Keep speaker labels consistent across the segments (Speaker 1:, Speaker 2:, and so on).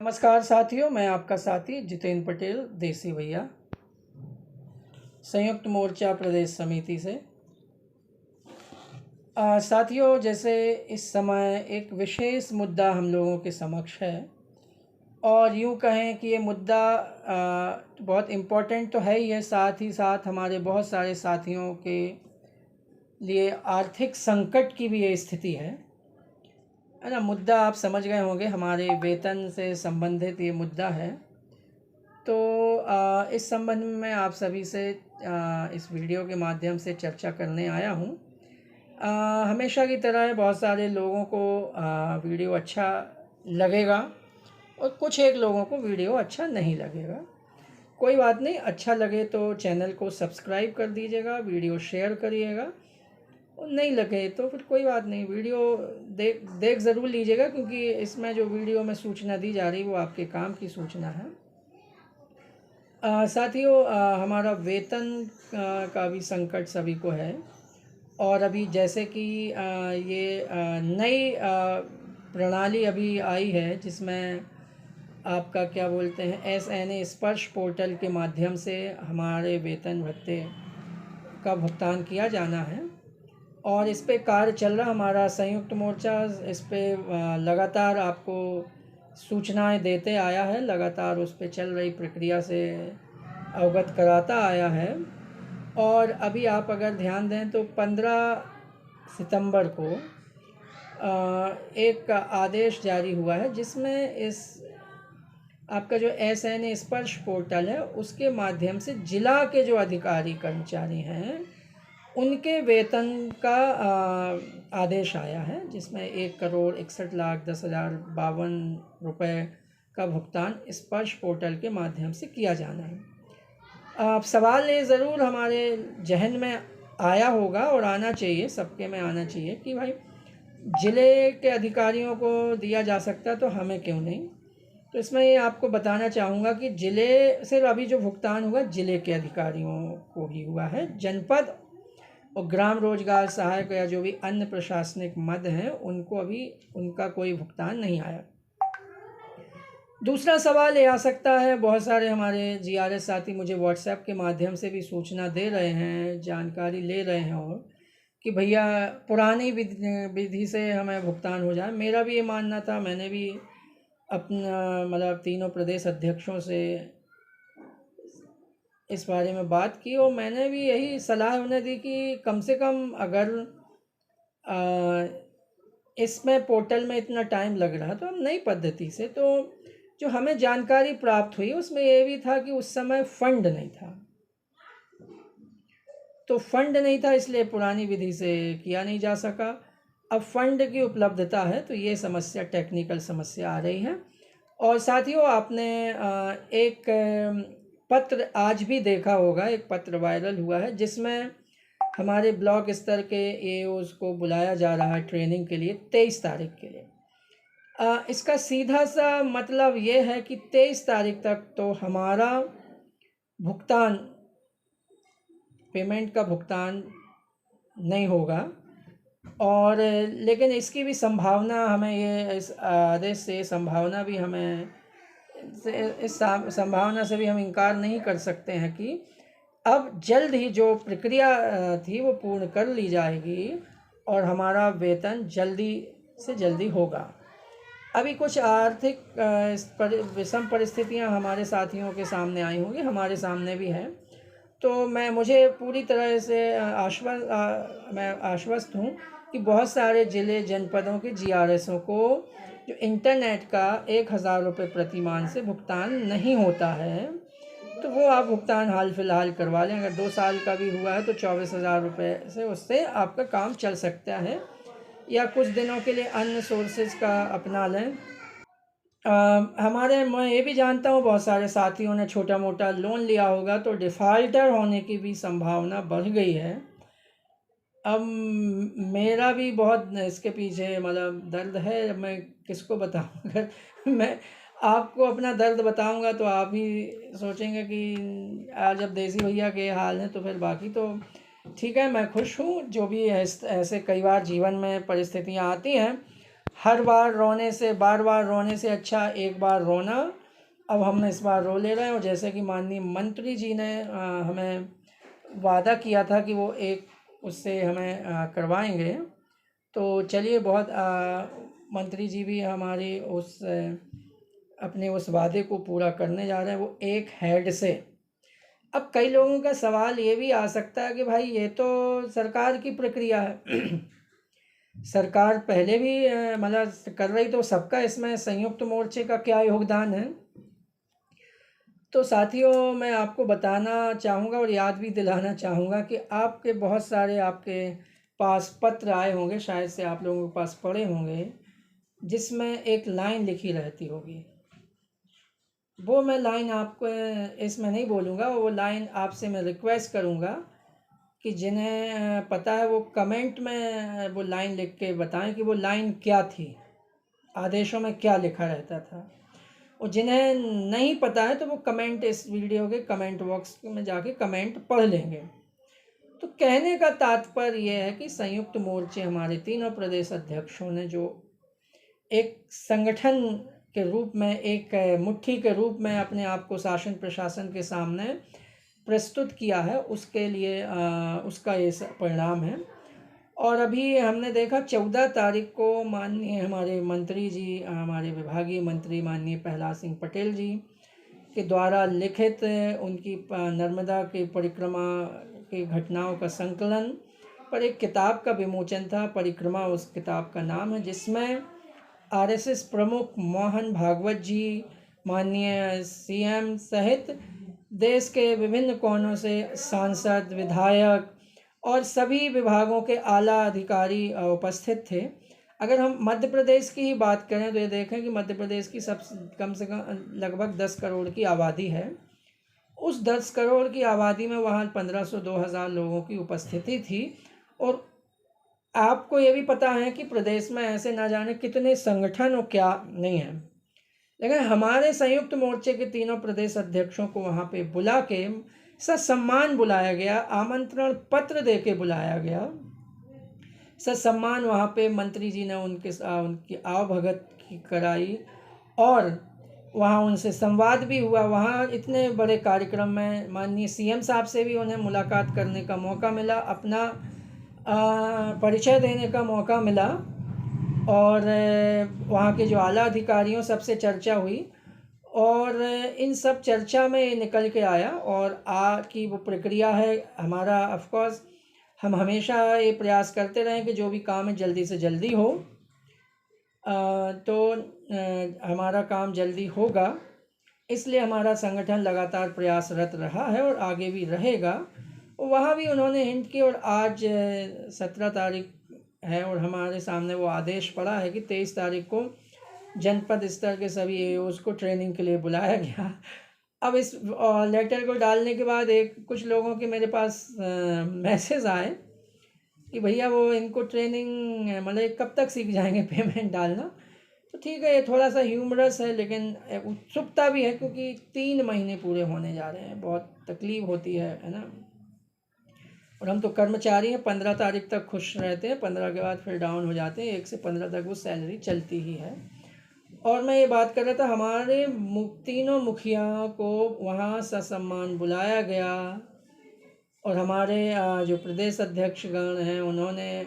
Speaker 1: नमस्कार साथियों, मैं आपका साथी जितेंद्र पटेल देसी भैया, संयुक्त मोर्चा प्रदेश समिति से। साथियों, जैसे इस समय एक विशेष मुद्दा हम लोगों के समक्ष है और यूँ कहें कि ये मुद्दा बहुत इम्पोर्टेंट तो है ही है, साथ ही साथ हमारे बहुत सारे साथियों के लिए आर्थिक संकट की भी ये स्थिति है ना। मुद्दा आप समझ गए होंगे, हमारे वेतन से संबंधित ये मुद्दा है। तो इस संबंध में आप सभी से इस वीडियो के माध्यम से चर्चा करने आया हूँ। हमेशा की तरह बहुत सारे लोगों को वीडियो अच्छा लगेगा और कुछ एक लोगों को वीडियो अच्छा नहीं लगेगा। कोई बात नहीं, अच्छा लगे तो चैनल को सब्सक्राइब कर दीजिएगा, वीडियो शेयर करिएगा, और नहीं लगे तो फिर कोई बात नहीं, वीडियो देख ज़रूर लीजिएगा, क्योंकि इसमें जो वीडियो में सूचना दी जा रही वो आपके काम की सूचना है। साथियों, हमारा वेतन का भी संकट सभी को है। और अभी जैसे कि ये नई प्रणाली अभी आई है जिसमें आपका क्या बोलते हैं SNA स्पर्श पोर्टल के माध्यम से हमारे वेतन भत्ते का भुगतान किया जाना है और इस पे कार्य चल रहा। हमारा संयुक्त मोर्चा इस पे लगातार आपको सूचनाएं देते आया है, लगातार उस पे चल रही प्रक्रिया से अवगत कराता आया है। और अभी आप अगर ध्यान दें तो 15 सितंबर को एक आदेश जारी हुआ है जिसमें इस आपका जो SNA स्पर्श पोर्टल है उसके माध्यम से जिला के जो अधिकारी कर्मचारी हैं उनके वेतन का आदेश आया है, जिसमें 1,61,10,052 रुपये का भुगतान स्पर्श पोर्टल के माध्यम से किया जाना है। अब सवाल ये ज़रूर हमारे जहन में आया होगा और आना चाहिए, सबके में आना चाहिए कि भाई ज़िले के अधिकारियों को दिया जा सकता है तो हमें क्यों नहीं। तो इसमें ये आपको बताना चाहूँगा कि ज़िले से अभी जो भुगतान हुआ ज़िले के अधिकारियों को ही हुआ है। जनपद और ग्राम रोजगार सहायक या जो भी अन्य प्रशासनिक मद हैं उनको अभी उनका कोई भुगतान नहीं आया। दूसरा सवाल ये आ सकता है, बहुत सारे हमारे GRS साथी मुझे व्हाट्सएप के माध्यम से भी सूचना दे रहे हैं, जानकारी ले रहे हैं और कि भैया पुरानी विधि से हमें भुगतान हो जाए। मेरा भी ये मानना था, मैंने भी अपना मतलब तीनों प्रदेश अध्यक्षों से इस बारे में बात की और मैंने भी यही सलाह उन्हें दी कि कम से कम अगर इसमें पोर्टल में इतना टाइम लग रहा तो हम नई पद्धति से, तो जो हमें जानकारी प्राप्त हुई उसमें ये भी था कि उस समय फंड नहीं था, तो फंड नहीं था इसलिए पुरानी विधि से किया नहीं जा सका। अब फंड की उपलब्धता है तो ये समस्या, टेक्निकल समस्या आ रही है। और साथियों, आपने एक पत्र आज भी देखा होगा, एक पत्र वायरल हुआ है जिसमें हमारे ब्लॉक स्तर के AOs को बुलाया जा रहा है ट्रेनिंग के लिए 23 तारीख के लिए। इसका सीधा सा मतलब ये है कि 23 तारीख तक तो हमारा भुगतान, पेमेंट का भुगतान नहीं होगा। और लेकिन इसकी भी संभावना हमें, ये इस आदेश से संभावना भी हमें, इस संभावना से भी हम इनकार नहीं कर सकते हैं कि अब जल्द ही जो प्रक्रिया थी वो पूर्ण कर ली जाएगी और हमारा वेतन जल्दी से जल्दी होगा। अभी कुछ आर्थिक विषम परिस्थितियां हमारे साथियों के सामने आई होंगी, हमारे सामने भी है। तो मुझे पूरी तरह से मैं आश्वस्त हूँ कि बहुत सारे ज़िले जनपदों के GRSों को जो इंटरनेट का 1,000 रुपये प्रतिमाह से भुगतान नहीं होता है, तो वो आप भुगतान हाल फिलहाल करवा लें। अगर 2 साल का भी हुआ है तो 24,000 रुपये से उससे आपका काम चल सकता है, या कुछ दिनों के लिए अन्य सोर्सेज का अपना लें। मैं ये भी जानता हूँ बहुत सारे साथियों ने छोटा मोटा लोन लिया होगा तो डिफ़ॉल्टर होने की भी संभावना बढ़ गई है। अब मेरा भी बहुत इसके पीछे मतलब दर्द है, मैं किसको बताऊँ। अगर मैं आपको अपना दर्द बताऊँगा तो आप ही सोचेंगे कि आज जब देसी भैया के हाल हैं तो फिर बाकी तो ठीक है। मैं खुश हूँ, जो भी ऐसे कई बार जीवन में परिस्थितियाँ आती हैं, हर बार रोने से, बार बार रोने से अच्छा एक बार रोना। अब हम इस बार रो ले रहे हैं, और जैसे कि माननीय मंत्री जी ने हमें वादा किया था कि वो एक उससे हमें करवाएंगे, तो चलिए बहुत मंत्री जी भी हमारी उस अपने उस वादे को पूरा करने जा रहे हैं, वो एक हेड से। अब कई लोगों का सवाल ये भी आ सकता है कि भाई ये तो सरकार की प्रक्रिया है सरकार पहले भी मतलब कर रही, तो सबका इसमें संयुक्त मोर्चे का क्या योगदान है। तो साथियों, मैं आपको बताना चाहूँगा और याद भी दिलाना चाहूँगा कि आपके बहुत सारे आपके पास पत्र आए होंगे, शायद से आप लोगों के पास पढ़े होंगे, जिसमें एक लाइन लिखी रहती होगी। वो मैं लाइन आपको इसमें नहीं बोलूँगा, वो लाइन आपसे मैं रिक्वेस्ट करूँगा कि जिन्हें पता है वो कमेंट में वो लाइन लिख के बताएं कि वो लाइन क्या थी, आदेशों में क्या लिखा रहता था। और जिन्हें नहीं पता है तो वो कमेंट, इस वीडियो के कमेंट बॉक्स में जाके कमेंट पढ़ लेंगे। तो कहने का तात्पर्य यह है कि संयुक्त मोर्चे हमारे तीनों प्रदेश अध्यक्षों ने जो एक संगठन के रूप में, एक मुट्ठी के रूप में अपने आप को शासन प्रशासन के सामने प्रस्तुत किया है, उसके लिए उसका ये परिणाम है। और अभी हमने देखा 14 तारीख को माननीय हमारे मंत्री जी, हमारे विभागीय मंत्री माननीय प्रहलाद सिंह पटेल जी के द्वारा लिखित उनकी नर्मदा की परिक्रमा की घटनाओं का संकलन पर एक किताब का विमोचन था। परिक्रमा उस किताब का नाम है, जिसमें आरएसएस प्रमुख मोहन भागवत जी, माननीय सीएम सहित देश के विभिन्न कोनों से सांसद, विधायक और सभी विभागों के आला अधिकारी उपस्थित थे। अगर हम मध्य प्रदेश की ही बात करें तो ये देखें कि मध्य प्रदेश की सब कम से कम लगभग 10 करोड़ की आबादी है। उस 10 करोड़ की आबादी में वहाँ 1500-2000 लोगों की उपस्थिति थी। और आपको ये भी पता है कि प्रदेश में ऐसे ना जाने कितने संगठन और क्या नहीं है, लेकिन हमारे संयुक्त मोर्चे के तीनों प्रदेश अध्यक्षों को वहाँ पे बुला के ससम्मान बुलाया गया, आमंत्रण पत्र दे के बुलाया गया। ससम्मान वहाँ पे मंत्री जी ने उनकी आवभगत कराई और वहाँ उनसे संवाद भी हुआ। वहाँ इतने बड़े कार्यक्रम में माननीय सीएम साहब से भी उन्हें मुलाकात करने का मौका मिला, अपना परिचय देने का मौका मिला, और वहाँ के जो आला अधिकारियों सबसे चर्चा हुई। और इन सब चर्चा में ये निकल के आया, और की वो प्रक्रिया है हमारा। ऑफ कोर्स हम हमेशा ये प्रयास करते रहें कि जो भी काम है जल्दी से जल्दी हो, तो हमारा काम जल्दी होगा, इसलिए हमारा संगठन लगातार प्रयासरत रहा है और आगे भी रहेगा। वहाँ भी उन्होंने हिंट की, और आज 17 तारीख है और हमारे सामने वो आदेश पड़ा है कि 23 तारीख को जनपद स्तर के सभी एओज़ को ट्रेनिंग के लिए बुलाया गया। अब इस लेटर को डालने के बाद कुछ लोगों के मेरे पास मैसेज आए कि भैया वो इनको ट्रेनिंग मतलब कब तक सीख जाएंगे पेमेंट डालना। तो ठीक है, ये थोड़ा सा ह्यूमरस है, लेकिन उत्सुकता भी है, क्योंकि 3 महीने पूरे होने जा रहे हैं, बहुत तकलीफ होती है ना। और हम तो कर्मचारी हैं, 15 तारीख तक खुश रहते हैं, 15 के बाद फिर डाउन हो जाते हैं, 1 से 15 तक वो सैलरी चलती ही है। और मैं ये बात कर रहा था, हमारे तीनों मुखियाओं को वहाँ ससम्मान बुलाया गया, और हमारे जो प्रदेश अध्यक्षगण हैं उन्होंने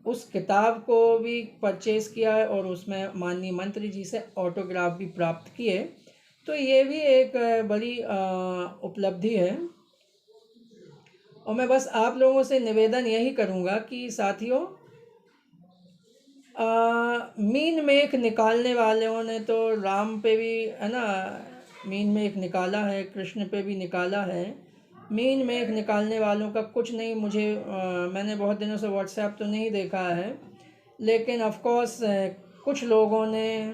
Speaker 1: उस किताब को भी परचेज़ किया है, और उसमें माननीय मंत्री जी से ऑटोग्राफ भी प्राप्त किए। तो ये भी एक बड़ी उपलब्धि है। और मैं बस आप लोगों से निवेदन यही करूँगा कि साथियों, मीन मेख निकालने वालों ने तो राम पे भी है ना मीन मेख निकाला है, कृष्ण पे भी निकाला है। मीन मेख निकालने वालों का कुछ नहीं, मुझे मैंने बहुत दिनों से व्हाट्सएप तो नहीं देखा है, लेकिन ऑफ कोर्स कुछ लोगों ने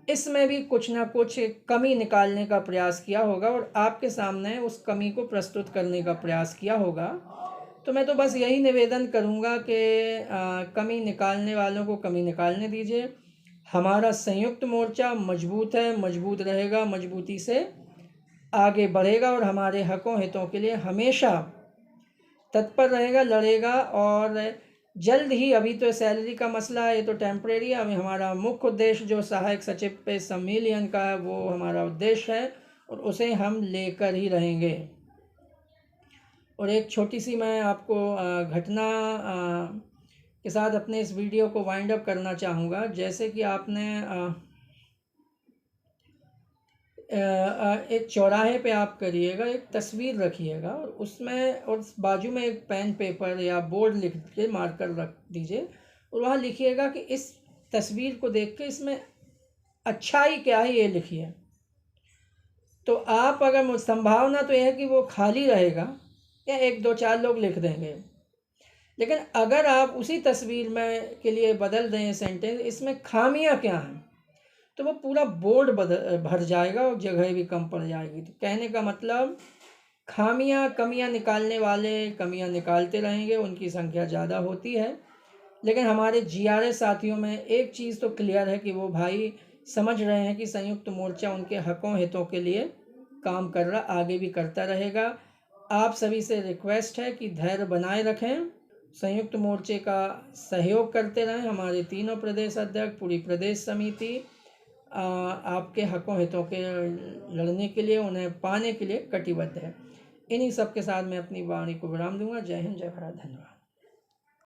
Speaker 1: इसमें भी कुछ ना कुछ कमी निकालने का प्रयास किया होगा, और आपके सामने उस कमी को प्रस्तुत करने का प्रयास किया होगा। तो मैं तो बस यही निवेदन करूँगा कि कमी निकालने वालों को कमी निकालने दीजिए। हमारा संयुक्त मोर्चा मजबूत है, मजबूत रहेगा, मजबूती से आगे बढ़ेगा, और हमारे हकों हितों के लिए हमेशा तत्पर रहेगा, लड़ेगा। और जल्द ही, अभी तो सैलरी का मसला है, ये तो टेम्परेरी है। अभी हमारा मुख्य उद्देश्य जो सहायक सचिव पे संविलियन का है वो हमारा उद्देश्य है और उसे हम लेकर ही रहेंगे। और एक छोटी सी मैं आपको घटना के साथ अपने इस वीडियो को वाइंड अप करना चाहूँगा। जैसे कि आपने एक चौराहे पे आप करिएगा, एक तस्वीर रखिएगा और उसमें और बाजू में एक पेन पेपर या बोर्ड लिख के मार्कर रख दीजिए और वहाँ लिखिएगा कि इस तस्वीर को देख के इसमें अच्छाई क्या है ये लिखिए। तो आप अगर संभावना तो यह है कि वो खाली रहेगा या एक दो चार लोग लिख देंगे, लेकिन अगर आप उसी तस्वीर में के लिए बदल दें सेंटेंस, इसमें खामियां क्या हैं, तो वो पूरा बोर्ड भर जाएगा और जगह भी कम पड़ जाएगी। तो कहने का मतलब, खामियां कमियां निकालने वाले कमियां निकालते रहेंगे, उनकी संख्या ज़्यादा होती है। लेकिन हमारे जीआरएस साथियों में एक चीज़ तो क्लियर है कि वो भाई समझ रहे हैं कि संयुक्त मोर्चा उनके हकों हितों के लिए काम कर रहा, आगे भी करता रहेगा। आप सभी से रिक्वेस्ट है कि धैर्य बनाए रखें, संयुक्त मोर्चे का सहयोग करते रहें। हमारे तीनों प्रदेश अध्यक्ष, पूरी प्रदेश समिति आपके हकों हितों के लड़ने के लिए, उन्हें पाने के लिए कटिबद्ध है। इन्हीं सब के साथ मैं अपनी वाणी को विराम दूंगा। जय हिंद, जय भारत, धन्यवाद।